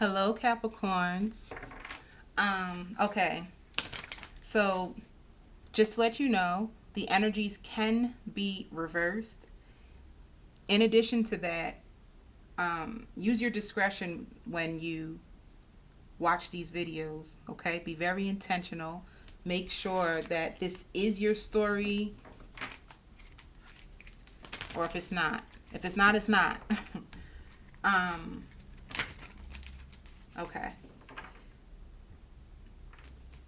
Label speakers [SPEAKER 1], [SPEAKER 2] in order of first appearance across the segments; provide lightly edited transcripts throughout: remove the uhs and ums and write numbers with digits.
[SPEAKER 1] Hello, Capricorns. Okay. So, just to let you know, the energies can be reversed. In addition to that, use your discretion when you watch these videos, okay? Be very intentional. Make sure that this is your story, or if it's not. If it's not, it's not. um, okay.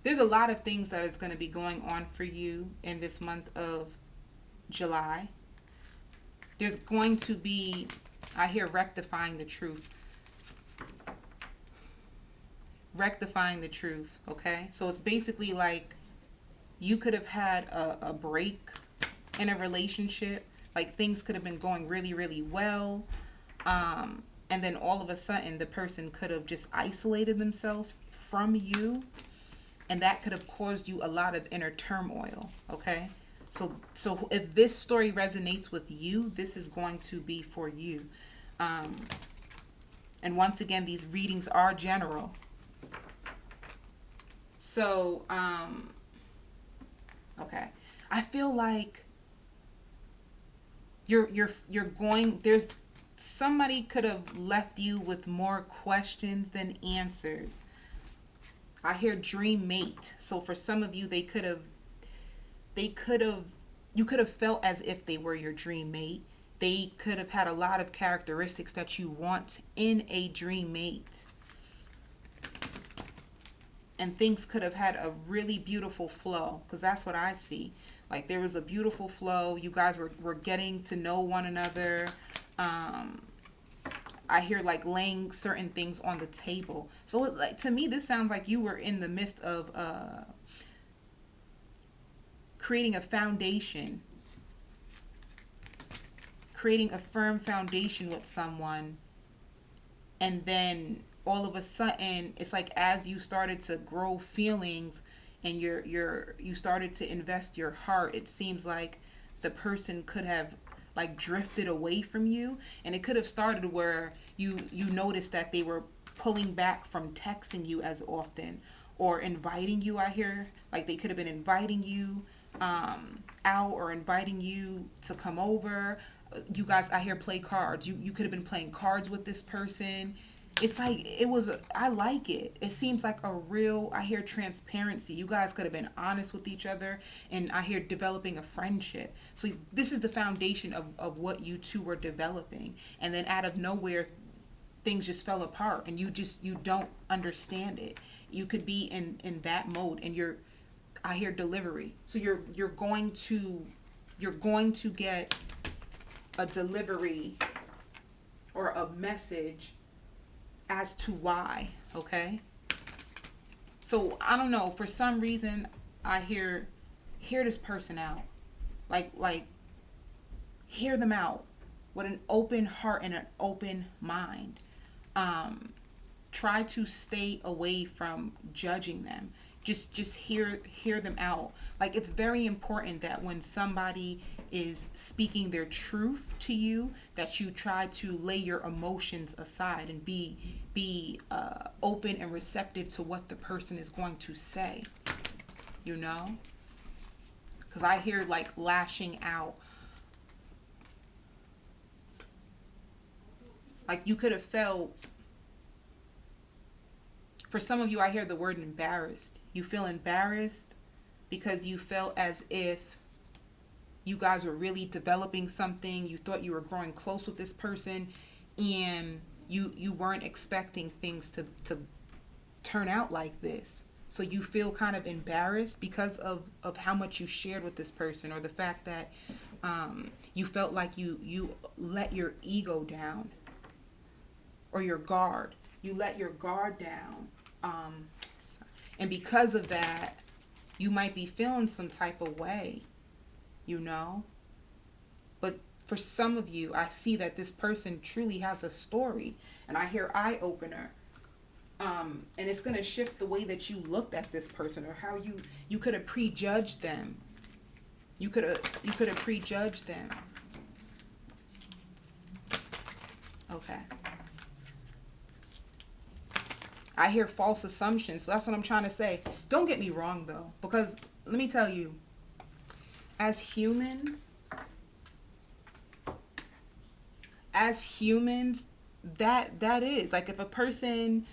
[SPEAKER 1] There's a lot of things that is going to be going on for you in this month of July. There's going to be, I hear, rectifying the truth. Rectifying the truth, okay? So it's basically like you could have had a break in a relationship. Like things could have been going really, really well. And then all of a sudden the person could have just isolated themselves from you. And that could have caused you a lot of inner turmoil, okay? So if this story resonates with you, this is going to be for you. And once again, these readings are general. So, okay. I feel like you're going, there's somebody could have left you with more questions than answers. I hear dream mate. So for some of you, you could have felt as if they were your dream mate. They could have had a lot of characteristics that you want in a dream mate. And things could have had a really beautiful flow, because that's what I see. Like there was a beautiful flow. You guys were getting to know one another. I hear like laying certain things on the table. So like to me, this sounds like you were in the midst of creating a foundation, creating a firm foundation with someone, and then all of a sudden, it's like as you started to grow feelings and you started to invest your heart, it seems like the person could have like drifted away from you, and it could have started where you noticed that they were pulling back from texting you as often or inviting you. I hear like they could have been inviting you out or inviting you to come over. You guys, I hear, play cards. You could have been playing cards with this person. It's like I like it. It seems like a real, I hear, transparency. You guys could have been honest with each other, and I hear developing a friendship. So this is the foundation of what you two were developing, and then out of nowhere things just fell apart, and you don't understand it. You could be in that mode, and I hear delivery. So you're going to get a delivery or a message as to why, okay? So I don't know, for some reason I hear this person out. Like hear them out with an open heart and an open mind. Try to stay away from judging them. Just hear them out. Like it's very important that when somebody is speaking their truth to you, that you try to lay your emotions aside and be open and receptive to what the person is going to say. You know, because I hear like lashing out. Like you could have felt. For some of you, I hear the word embarrassed. You feel embarrassed because you felt as if you guys were really developing something. You thought you were growing close with this person, and you weren't expecting things to turn out like this. So you feel kind of embarrassed because of how much you shared with this person, or the fact that you felt like you let your ego down, or your guard. You let your guard down. And because of that, you might be feeling some type of way, you know? But for some of you, I see that this person truly has a story, and I hear eye opener. And it's going to shift the way that you looked at this person, or how you could have prejudged them. You could have prejudged them. Okay. I hear false assumptions. So that's what I'm trying to say. Don't get me wrong though, because let me tell you, as humans, that is like, if a person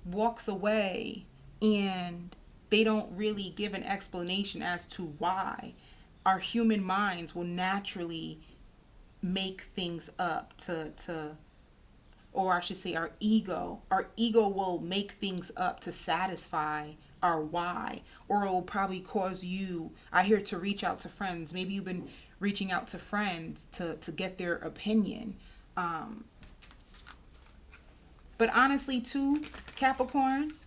[SPEAKER 1] walks away and they don't really give an explanation as to why, our human minds will naturally make things up to or I should say our ego will make things up to satisfy our why, or it will probably cause you, I hear, to reach out to friends. Maybe you've been reaching out to friends to get their opinion. But honestly too, Capricorns,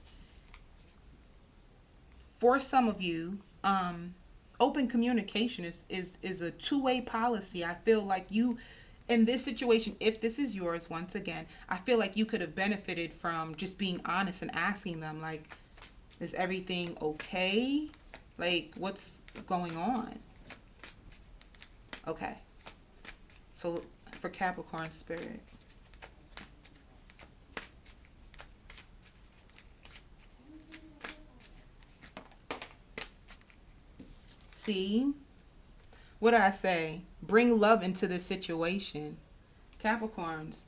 [SPEAKER 1] for some of you, open communication is a two-way policy. I feel like you, in this situation, if this is yours, once again, I feel like you could have benefited from just being honest and asking them, like, is everything okay? Like, what's going on? Okay. So for Capricorn spirit. See? What did I say? Bring love into this situation. Capricorns.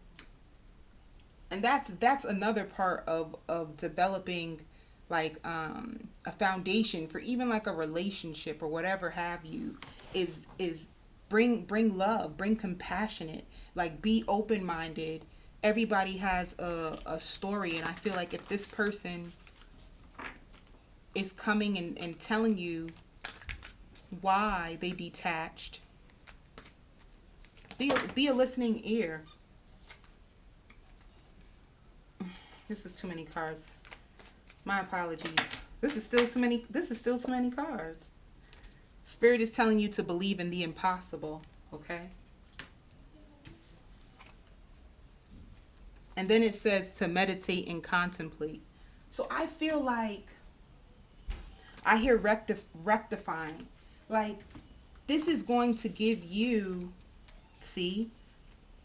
[SPEAKER 1] And that's another part of developing like a foundation for even like a relationship or whatever have you, is bring love, bring compassionate, like be open minded. Everybody has a story, and I feel like if this person is coming and telling you why they detached, be a listening ear. This is too many cards. My apologies. This is still too many cards. Spirit is telling you to believe in the impossible, okay? And then it says to meditate and contemplate. So I feel like I hear rectifying. Like, this is going to give you, see,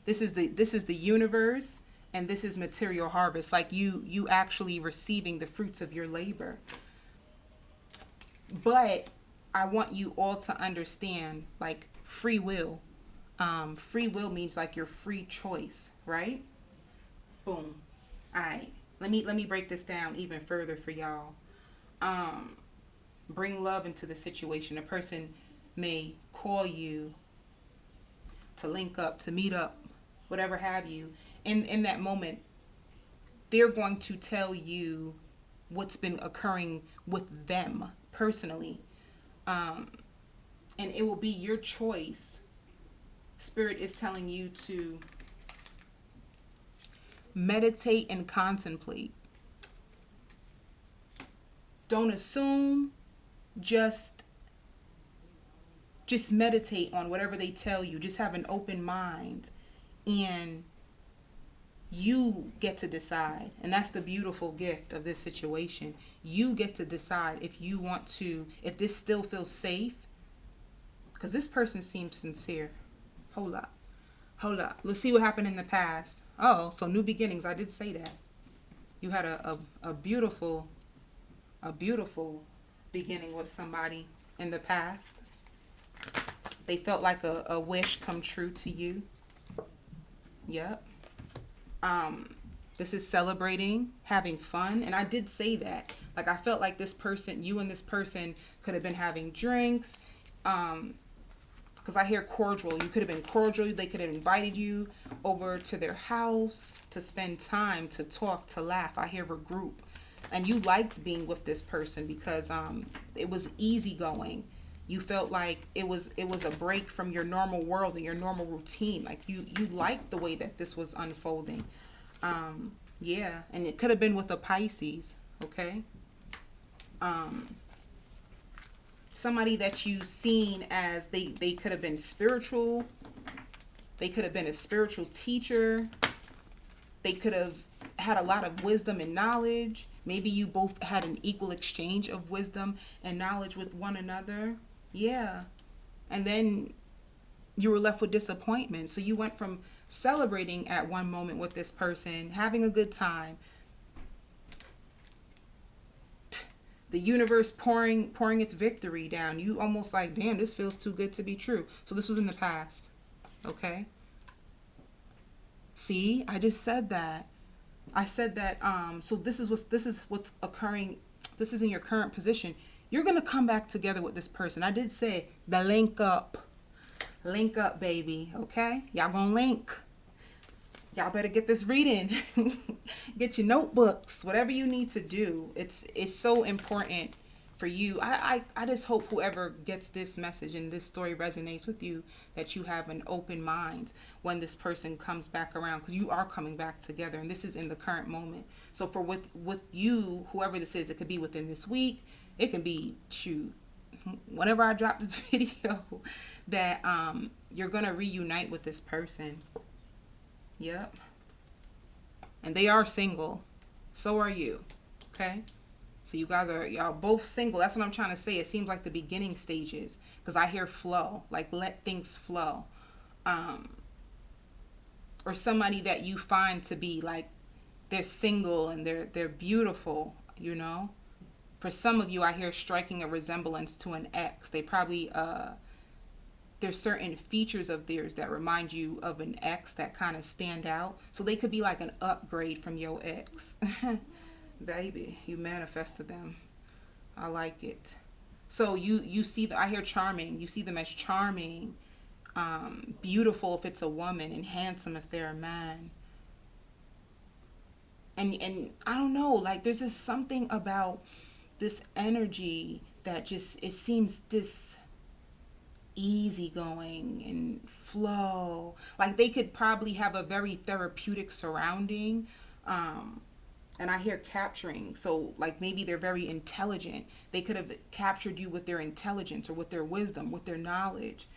[SPEAKER 1] this is the universe, and this is material harvest. Like you actually receiving the fruits of your labor. But I want you all to understand, like, free will. Free will means like your free choice, right? Boom. All right. Let me break this down even further for y'all. Bring love into the situation. A person may call you to link up, to meet up, whatever have you. In that moment, they're going to tell you what's been occurring with them personally. And it will be your choice. Spirit is telling you to meditate and contemplate. Don't assume. Just meditate on whatever they tell you. Just have an open mind, and you get to decide. And that's the beautiful gift of this situation. You get to decide if you want to, if this still feels safe, because this person seems sincere. Hold up. Let's see what happened in the past. Oh, so new beginnings. I did say that. You had a beautiful beginning with somebody in the past. They felt like a wish come true to you. Yep. This is celebrating, having fun. And I did say that. Like, I felt like this person, you and this person could have been having drinks. Because I hear cordial. You could have been cordial. They could have invited you over to their house to spend time, to talk, to laugh. I hear regroup. And you liked being with this person because it was easygoing. You felt like it was a break from your normal world and your normal routine. Like you liked the way that this was unfolding. Yeah, and it could have been with a Pisces, okay? Somebody that you seen as they could have been spiritual. They could have been a spiritual teacher. They could have had a lot of wisdom and knowledge. Maybe you both had an equal exchange of wisdom and knowledge with one another. Yeah. And then you were left with disappointment. So you went from celebrating at one moment with this person, having a good time, The universe pouring its victory down. You almost like, damn, this feels too good to be true. So this was in the past. Okay? See, I just said that. I said that so this is what's occurring. This is in your current position. You're going to come back together with this person. I did say the link up. Link up, baby. Okay? Y'all going to link. Y'all better get this reading. Get your notebooks. Whatever you need to do. It's so important for you. I just hope whoever gets this message and this story resonates with you, that you have an open mind when this person comes back around, because you are coming back together, and this is in the current moment. So for with you, whoever this is, it could be within this week. It can be, shoot, whenever I drop this video, that you're gonna reunite with this person. Yep. And they are single. So are you. Okay? So y'all both single. That's what I'm trying to say. It seems like the beginning stages, because I hear flow, like let things flow. Or somebody that you find to be like, they're single and they're beautiful, you know? For some of you, I hear striking a resemblance to an ex. They probably there's certain features of theirs that remind you of an ex that kind of stand out. So they could be like an upgrade from your ex. Baby, you manifested them. I like it. So you see I hear charming. You see them as charming, beautiful if it's a woman, and handsome if they're a man. And I don't know, like there's just something about this energy that just, it seems this easygoing and flow. Like they could probably have a very therapeutic surrounding. And I hear capturing. So like maybe they're very intelligent. They could have captured you with their intelligence or with their wisdom, with their knowledge.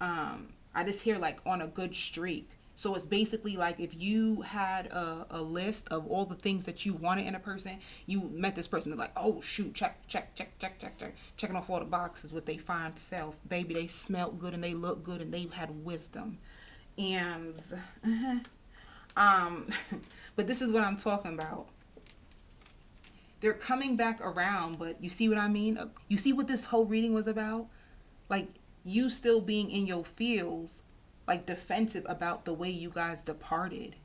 [SPEAKER 1] I just hear like on a good streak. So it's basically like if you had a list of all the things that you wanted in a person, you met this person, they're like, oh shoot, checking off all the boxes with their fine self. Baby, they smelled good and they looked good and they had wisdom. And but this is what I'm talking about. They're coming back around, but you see what I mean? You see what this whole reading was about? Like you still being in your feels, like defensive about the way you guys departed.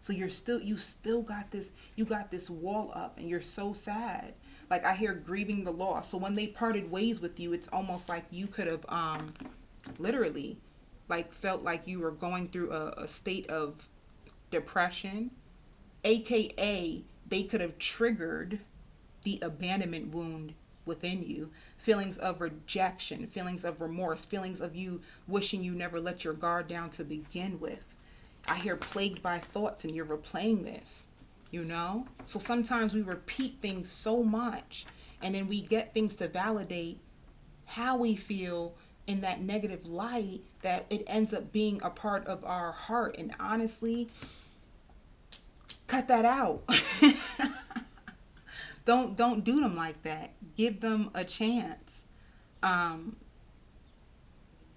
[SPEAKER 1] So you still got this wall up, and you're so sad. Like I hear grieving the loss. So when they parted ways with you, it's almost like you could have literally like felt like you were going through a state of depression, aka they could have triggered the abandonment wound within you. Feelings of rejection, feelings of remorse, feelings of you wishing you never let your guard down to begin with. I hear plagued by thoughts, and you're replaying this, you know? So sometimes we repeat things so much, and then we get things to validate how we feel in that negative light, that it ends up being a part of our heart. And honestly, cut that out. Don't do them like that. Give them a chance.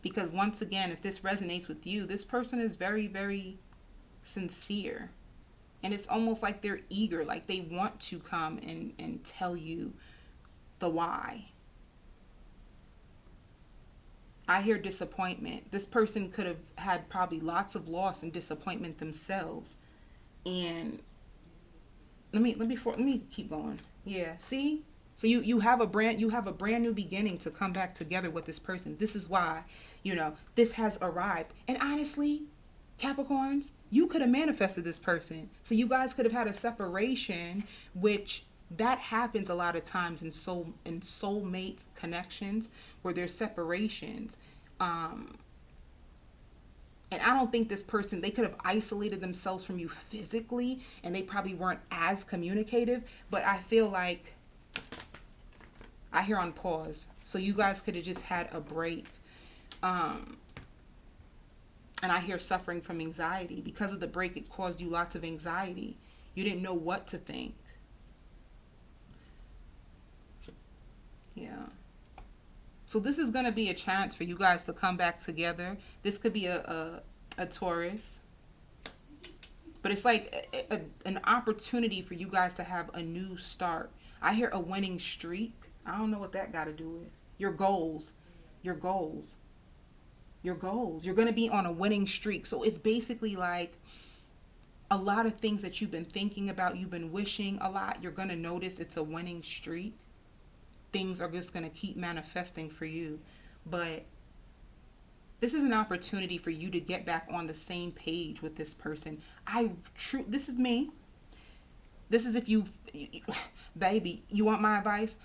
[SPEAKER 1] Because once again, if this resonates with you, this person is very, very sincere. And it's almost like they're eager, like they want to come and tell you the why. I hear disappointment. This person could have had probably lots of loss and disappointment themselves. And let me keep going. Yeah, see? So you have a brand new beginning to come back together with this person. This is why, this has arrived. And honestly, Capricorns, you could have manifested this person. So you guys could have had a separation, which that happens a lot of times in soulmate connections, where there's separations. And I don't think this person, they could have isolated themselves from you physically, and they probably weren't as communicative, but I feel like I hear on pause. So you guys could have just had a break. And I hear suffering from anxiety. Because of the break, it caused you lots of anxiety. You didn't know what to think. Yeah. So this is going to be a chance for you guys to come back together. This could be a Taurus. But it's like an opportunity for you guys to have a new start. I hear a winning streak. I don't know what that got to do with your goals. Your goals. Your goals. You're going to be on a winning streak. So it's basically like a lot of things that you've been thinking about, you've been wishing a lot, you're going to notice it's a winning streak. Things are just going to keep manifesting for you. But this is an opportunity for you to get back on the same page with this person. This is me. This is if you, baby, you want my advice?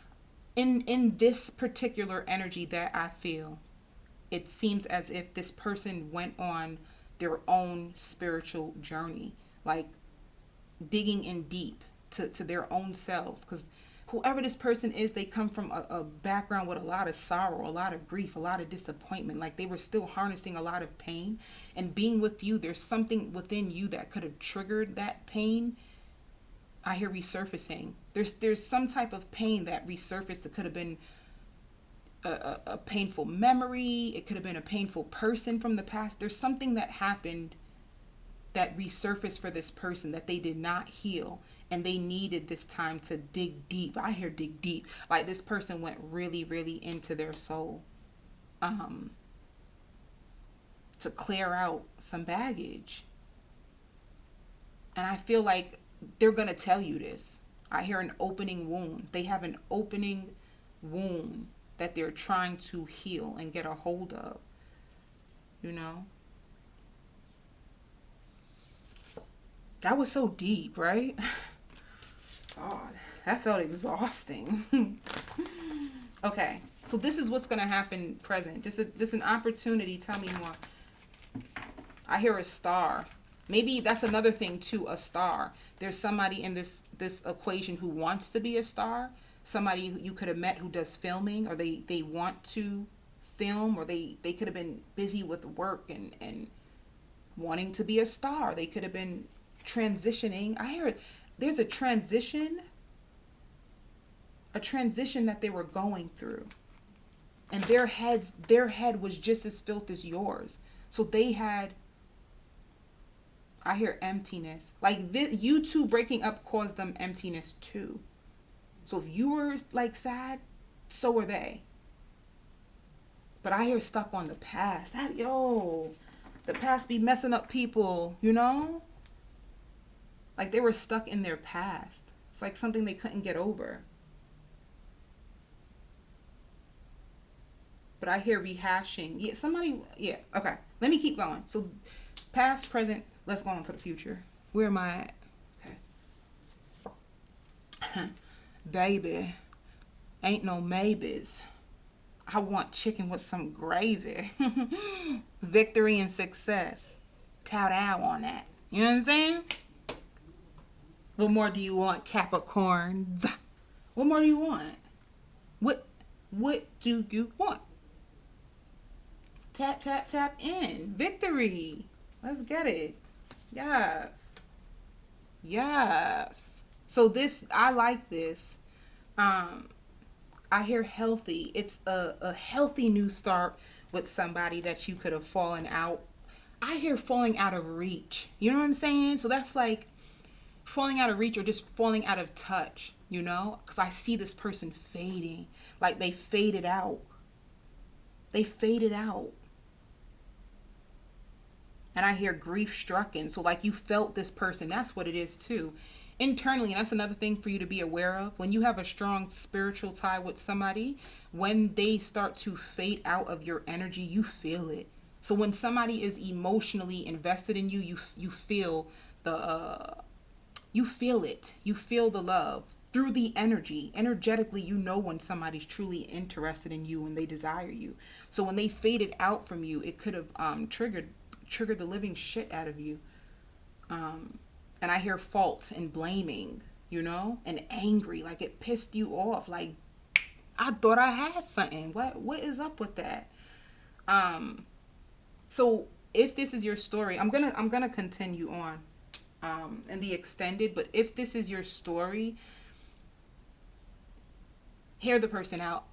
[SPEAKER 1] In this particular energy that I feel, it seems as if this person went on their own spiritual journey, like digging in deep to their own selves. Because whoever this person is, they come from a background with a lot of sorrow, a lot of grief, a lot of disappointment. Like they were still harnessing a lot of pain. And being with you, there's something within you that could have triggered that pain. I hear resurfacing. There's some type of pain that resurfaced. It could have been a painful memory. It could have been a painful person from the past. There's something that happened that resurfaced for this person that they did not heal, and they needed this time to dig deep. I hear dig deep. Like this person went really, really into their soul to clear out some baggage. And I feel like they're going to tell you this. I hear an opening wound. They have an opening wound that they're trying to heal and get a hold of. You know? That was so deep, right? God, that felt exhausting. Okay, so this is what's going to happen present. Just an opportunity. Tell me more. I hear a star. Maybe that's another thing too, a star. There's somebody in this equation who wants to be a star. Somebody you could have met who does filming, or they want to film, or they could have been busy with work and wanting to be a star. They could have been transitioning. I hear there's a transition that they were going through. And their head was just as filled as yours. So they had, I hear emptiness. Like this, you two breaking up caused them emptiness too. So if you were like sad, so were they. But I hear stuck on the past. The past be messing up people, you know? Like they were stuck in their past. It's like something they couldn't get over. But I hear rehashing. Okay. Let me keep going. So past, present, let's go on to the future. Where am I at? Okay. Baby, ain't no maybes. I want chicken with some gravy. Victory and success. Tout on that. You know what I'm saying? What more do you want, Capricorns? What more do you want? What do you want? Tap, tap, tap in. Victory. Let's get it. Yes. Yes. So this, I like this. I hear healthy. It's a healthy new start with somebody that you could have fallen out. I hear falling out of reach. You know what I'm saying? So that's like falling out of reach or just falling out of touch, you know? Because I see this person fading. Like they faded out. They faded out. And I hear grief strucken. So like you felt this person. That's what it is too. Internally, and that's another thing for you to be aware of. When you have a strong spiritual tie with somebody, when they start to fade out of your energy, you feel it. So when somebody is emotionally invested in you, you feel you feel it. You feel the love through the energy. Energetically, you know when somebody's truly interested in you and they desire you. So when they faded out from you, it could have triggered the living shit out of you. And I hear fault and blaming, you know, and angry, like it pissed you off. Like, I thought I had something. What is up with that? So if this is your story, I'm gonna continue on in the extended, but if this is your story, hear the person out.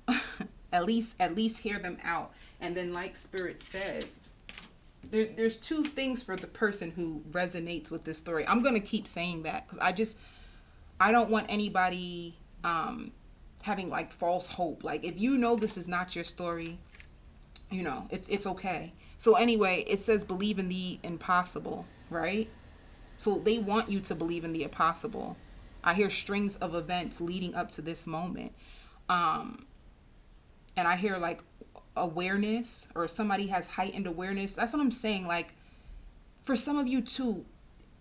[SPEAKER 1] at least hear them out. And then like Spirit says, there's two things for the person who resonates with this story. I'm going to keep saying that because I don't want anybody having like false hope. Like if you know this is not your story, it's okay. So anyway, it says believe in the impossible, right? So they want you to believe in the impossible. I hear strings of events leading up to this moment. And I hear like awareness, or somebody has heightened awareness. That's what I'm saying. Like for some of you too,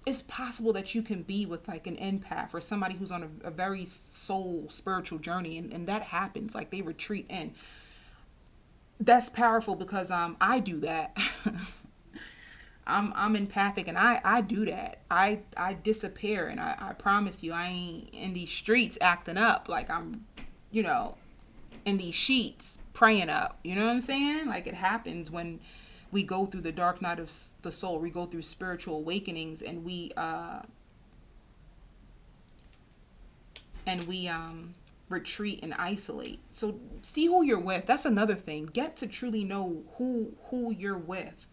[SPEAKER 1] it's possible that you can be with like an empath or somebody who's on a very soul spiritual journey, and that happens. Like they retreat in. That's powerful because I do that. I'm empathic, and I do that. I disappear, and I promise you I ain't in these streets acting up like I'm, you know, in these sheets praying up. You know what I'm saying? Like it happens when we go through the dark night of the soul. We go through spiritual awakenings, and we retreat and isolate. So see who you're with. That's another thing. Get to truly know who you're with.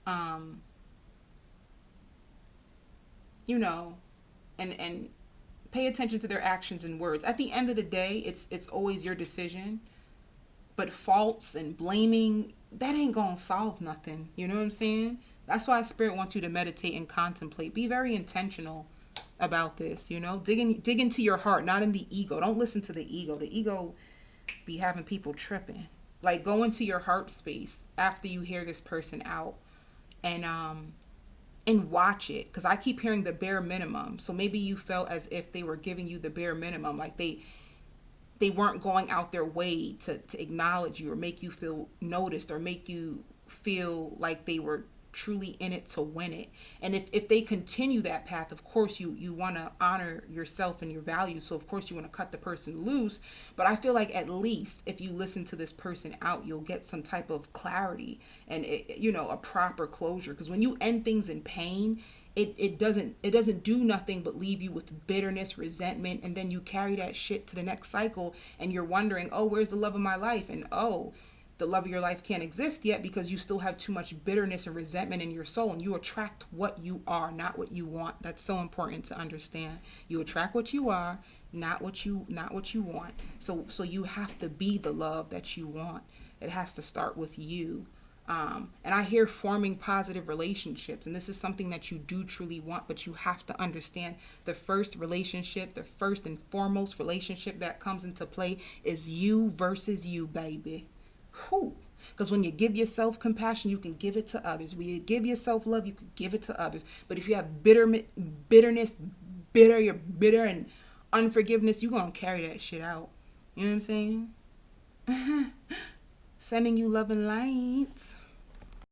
[SPEAKER 1] Um, you know, and pay attention to their actions and words. At the end of the day, it's always your decision. But faults and blaming, that ain't gonna solve nothing. You know what I'm saying? That's why Spirit wants you to meditate and contemplate. Be very intentional about this. Dig into your heart, not in the ego. Don't listen to the ego. The ego be having people tripping. Like go into your heart space after you hear this person out, and watch it, because I keep hearing the bare minimum. So maybe you felt as if they were giving you the bare minimum, like they weren't going out their way to acknowledge you or make you feel noticed or make you feel like they were truly in it to win it. And if they continue that path, of course you want to honor yourself and your values. So of course you want to cut the person loose. But I feel like at least if you listen to this person out, you'll get some type of clarity and a proper closure. Because when you end things in pain, it doesn't do nothing but leave you with bitterness, resentment, and then you carry that shit to the next cycle, and you're wondering, oh, where's the love of my life? And oh, the love of your life can't exist yet because you still have too much bitterness and resentment in your soul, and you attract what you are, not what you want. That's so important to understand. You attract what you are, not what you want. So you have to be the love that you want. It has to start with you. And I hear forming positive relationships, and this is something that you do truly want, but you have to understand the first relationship, the first and foremost relationship that comes into play is you versus you, baby. Whew. Because when you give yourself compassion, you can give it to others. When you give yourself love, you can give it to others. But if you have bitterness, you're bitter and unforgiveness, you're going to carry that shit out. You know what I'm saying? Sending you love and light.